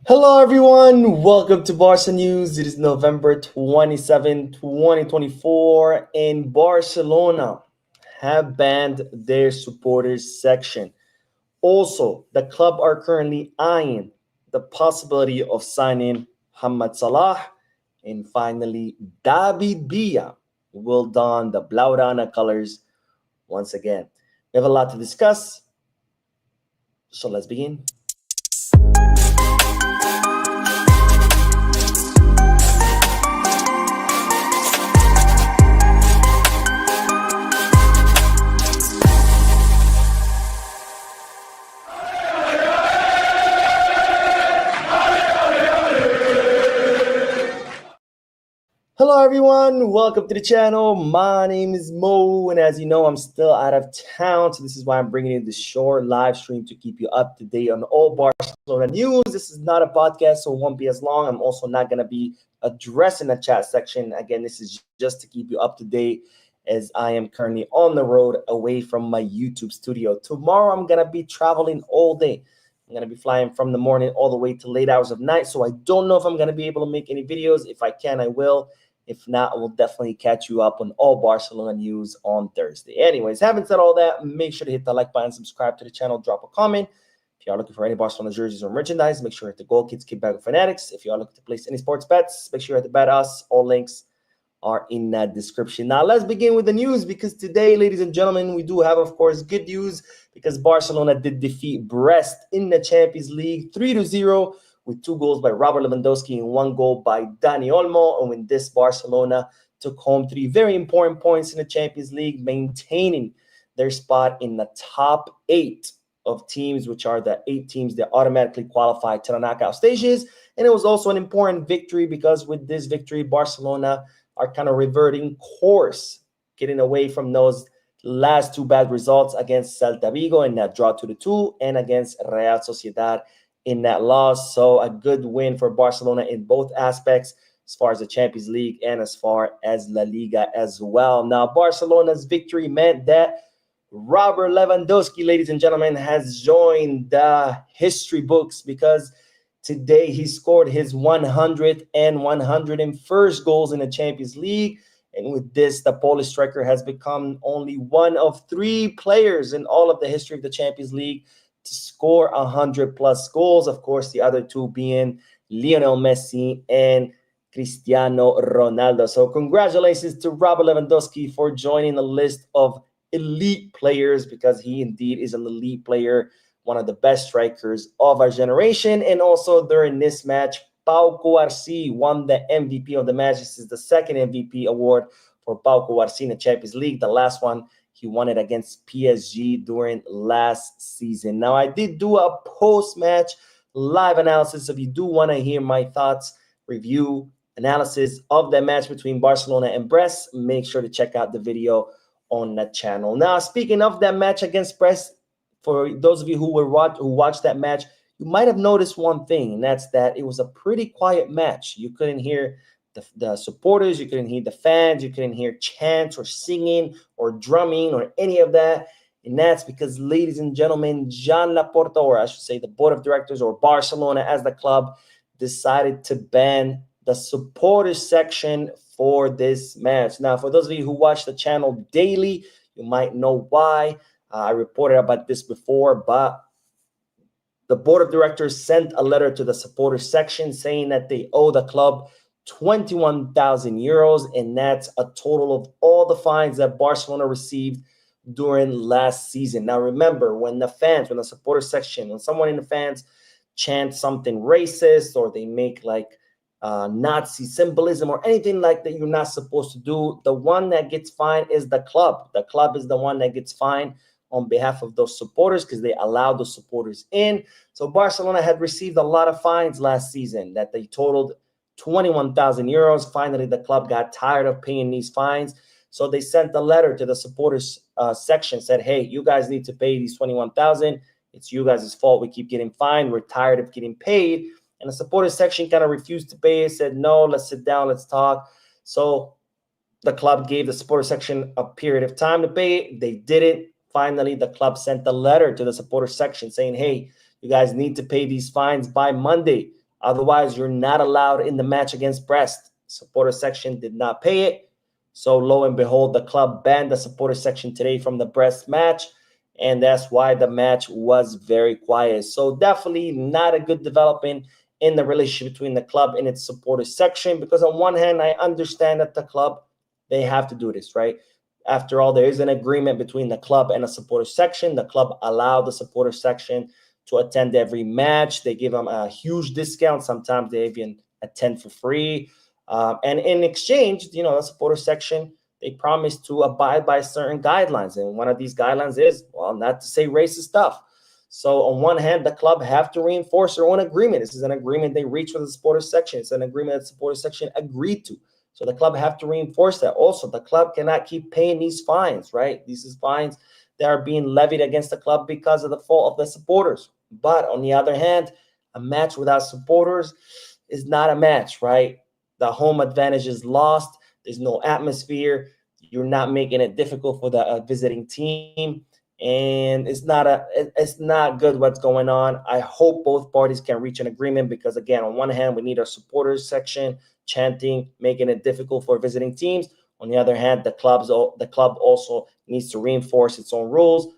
Hello, everyone. Welcome to Barca News. It is November 27, 2024, and Barcelona have banned their supporters section. Also, the club are currently eyeing the possibility of signing Mo Salah, and finally, David Villa will don the Blaugrana colors once again. We have a lot to discuss, so let's begin. Hello, everyone. Welcome to the channel. My name is Mo, and as you know, I'm still out of town, so this is why I'm bringing in this short live stream to keep you up to date on all Barcelona news. This is not a podcast, so it won't be as long. I'm also not going to be addressing the chat section. Again, this is just to keep you up to date as I am currently on the road away from my YouTube studio. Tomorrow, I'm going to be traveling all day. I'm going to be flying from the morning all the way to late hours of night, so I don't know if I'm going to be able to make any videos. If I can, I will. If not, I will definitely catch you up on all Barcelona news on Thursday. Anyways, having said all that, make sure to hit the like button, subscribe to the channel, drop a comment. If you are looking for any Barcelona jerseys or merchandise, make sure to hit the Goal Kids Kickback Fanatics. If you are looking to place any sports bets, make sure you hit the Bet Us. All links are in that description. Now, let's begin with the news because today, ladies and gentlemen, we do have, of course, good news because Barcelona did defeat Brest in the Champions League 3-0. With 2 goals by Robert Lewandowski and 1 goal by Dani Olmo. And when this Barcelona took home 3 very important points in the Champions League, maintaining their spot in the top 8 of teams, which are the 8 teams that automatically qualify to the knockout stages. And it was also an important victory because with this victory, Barcelona are kind of reverting course, getting away from those last 2 bad results against Celta Vigo in that draw 2-2 and against Real Sociedad in that loss. So a good win for Barcelona in both aspects, as far as the Champions League and as far as La Liga as well. Now, Barcelona's victory meant that Robert Lewandowski, ladies and gentlemen, has joined the history books because today he scored his 100th and 101st goals in the Champions League. And with this, the Polish striker has become only one of 3 players in all of the history of the Champions League to score 100+ goals. Of course, the other 2 being Lionel Messi and Cristiano Ronaldo. So congratulations to Robert Lewandowski for joining the list of elite players because he indeed is an elite player, one of the best strikers of our generation. And also during this match, Pau Cubarsí won the MVP of the match. This is the second MVP award for Pau Cubarsí in the Champions League. The last one, he won it against PSG during last season. Now, I did do a post-match live analysis. If you do want to hear my thoughts, review, analysis of that match between Barcelona and Brest, make sure to check out the video on the channel. Now, speaking of that match against Brest, for those of you who watched that match, you might have noticed one thing, and that's that it was a pretty quiet match. You couldn't hear the supporters, you couldn't hear the fans, you couldn't hear chants or singing or drumming or any of that. And that's because, ladies and gentlemen, Joan Laporta, or I should say the board of directors or Barcelona as the club, decided to ban the supporters section for this match. Now, for those of you who watch the channel daily, you might know why. I reported about this before, but the board of directors sent a letter to the supporters section saying that they owe the club 21,000 euros, and that's a total of all the fines that Barcelona received during last season. Now, remember, when the supporter section, when someone in the fans chants something racist or they make like Nazi symbolism or anything like that you're not supposed to do, the one that gets fined is the club. The club is the one that gets fined on behalf of those supporters because they allowed those supporters in. So Barcelona had received a lot of fines last season that they totaled 21,000 euros. Finally, the club got tired of paying these fines. So they sent a letter to the supporters section, said, hey, you guys need to pay these 21,000. It's you guys' fault. We keep getting fined. We're tired of getting paid. And the supporters section kind of refused to pay. Said, no, let's sit down. Let's talk. So the club gave the supporters section a period of time to pay. They didn't. Finally, the club sent a letter to the supporters section saying, hey, you guys need to pay these fines by Monday. Otherwise, you're not allowed in the match against Brest. Supporter section did not pay it. So lo and behold, the club banned the supporter section today from the Brest match. And that's why the match was very quiet. So definitely not a good development in the relationship between the club and its supporter section. Because on one hand, I understand that the club, they have to do this, right? After all, there is an agreement between the club and a supporter section. The club allowed the supporter section to attend every match. They give them a huge discount. Sometimes they even attend for free. And in exchange, the supporter section, they promise to abide by certain guidelines. And one of these guidelines is, well, not to say racist stuff. So on one hand, the club have to reinforce their own agreement. This is an agreement they reached with the supporter section. It's an agreement that the supporter section agreed to. So the club have to reinforce that. Also, the club cannot keep paying these fines, right? These is fines that are being levied against the club because of the fault of the supporters. But on the other hand, a match without supporters is not a match, right? The home advantage is lost. There's no atmosphere. You're not making it difficult for the visiting team. And it's not good what's going on. I hope both parties can reach an agreement because, again, on one hand, we need our supporters section chanting, making it difficult for visiting teams. On the other hand, the club also needs to reinforce its own rules,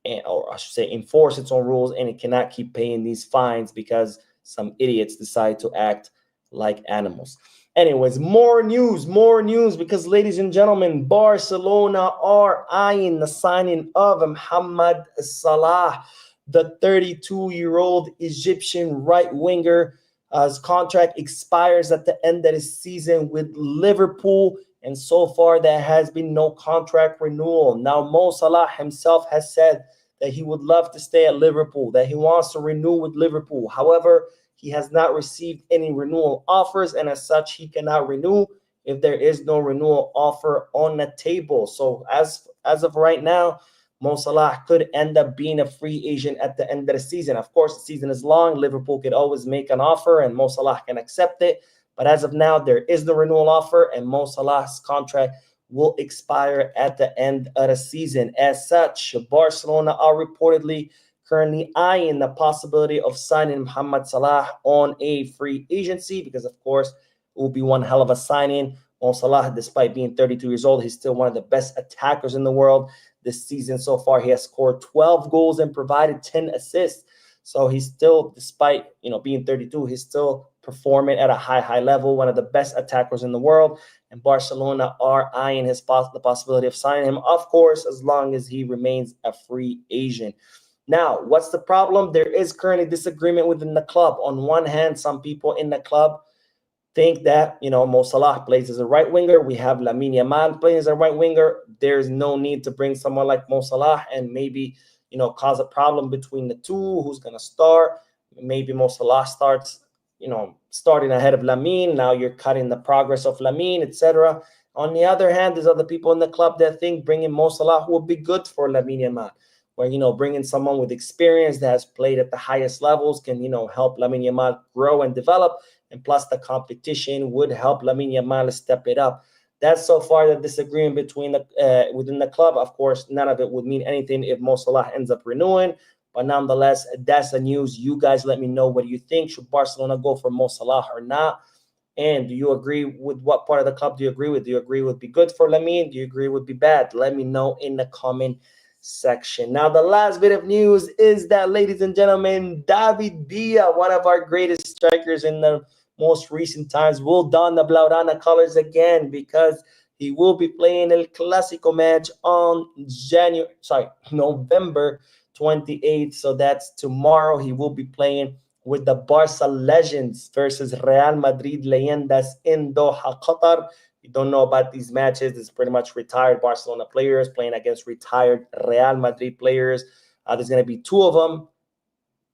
or I should say enforce its own rules, and it cannot keep paying these fines because some idiots decide to act like animals. Anyways, more news, because, ladies and gentlemen, Barcelona are eyeing the signing of Mohamed Salah, the 32-year-old Egyptian right winger. His contract expires at the end of the season with Liverpool, and so far there has been no contract renewal. Now, Mo Salah himself has said that he would love to stay at Liverpool, that he wants to renew with Liverpool. However, he has not received any renewal offers, and as such, he cannot renew if there is no renewal offer on the table. So as of right now, Mo Salah could end up being a free agent at the end of the season. Of course, the season is long. Liverpool could always make an offer, and Mo Salah can accept it. But as of now, there is no renewal offer, and Mo Salah's contract will expire at the end of the season. As such, Barcelona are reportedly currently eyeing the possibility of signing Mohamed Salah on a free agency because, of course, it will be one hell of a signing. Mo Salah, despite being 32 years old, he's still one of the best attackers in the world. This season so far, he has scored 12 goals and provided 10 assists. So he's still, despite being 32, he's still performing at a high level, one of the best attackers in the world. And Barcelona are eyeing the possibility of signing him, of course, as long as he remains a free agent. Now, what's the problem? There is currently disagreement within the club. On one hand, some people in the club think that, Mo Salah plays as a right winger. We have Lamine Yamal playing as a right winger. There's no need to bring someone like Mo Salah and maybe, cause a problem between the two. Who's going to start? Maybe Mo Salah starts, starting ahead of Lamine. Now you're cutting the progress of Lamine, etc. On the other hand, there's other people in the club that think bringing Mo Salah will be good for Lamine Yamal, where, bringing someone with experience that has played at the highest levels can, help Lamine Yamal grow and develop. And plus, the competition would help Lamine Yamal step it up. That's so far the disagreement within the club. Of course, none of it would mean anything if Mo Salah ends up renewing. But nonetheless, that's the news. You guys let me know what do you think. Should Barcelona go for Mo Salah or not? And do you agree with what part of the club do you agree with? Do you agree would be good for Lamine? Do you agree would be bad? Let me know in the comment section. Now, the last bit of news is that, ladies and gentlemen, David Villa, one of our greatest strikers in the most recent times, will don the Blaugrana colors again because he will be playing El Clásico match on November 28th. So that's tomorrow. He will be playing with the Barca Legends versus Real Madrid Leyendas in Doha, Qatar. You don't know about these matches. It's pretty much retired Barcelona players playing against retired Real Madrid players. There's going to be two of them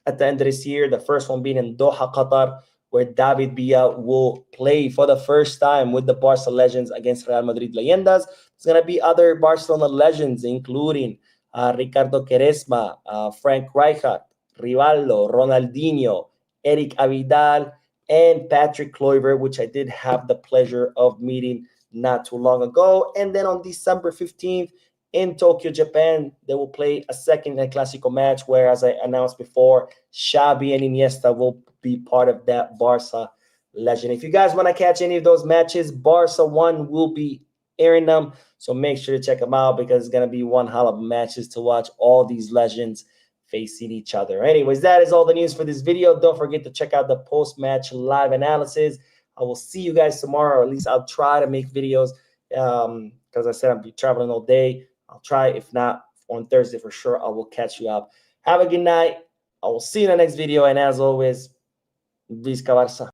at the end of this year. The first one being in Doha, Qatar, where David Villa will play for the first time with the Barca Legends against Real Madrid Leyendas. There's going to be other Barcelona legends, including Ricardo Quaresma, Frank Rijkaard, Rivaldo, Ronaldinho, Eric Abidal, and Patrick Kluivert, which I did have the pleasure of meeting not too long ago. And then on December 15th in Tokyo, Japan. They will play a second El Clasico match where, as I announced before, Xavi and Iniesta will be part of that Barca Legend. If you guys want to catch any of those matches, Barca 1 will be airing them. So make sure to check them out because it's going to be one hell of matches to watch all these legends facing each other. Anyways, that is all the news for this video. Don't forget to check out the post-match live analysis. I will see you guys tomorrow, or at least I'll try to make videos because I said I'll be traveling all day. I'll try. If not, on Thursday for sure, I will catch you up. Have a good night. I will see you in the next video. And as always, Visca Barça.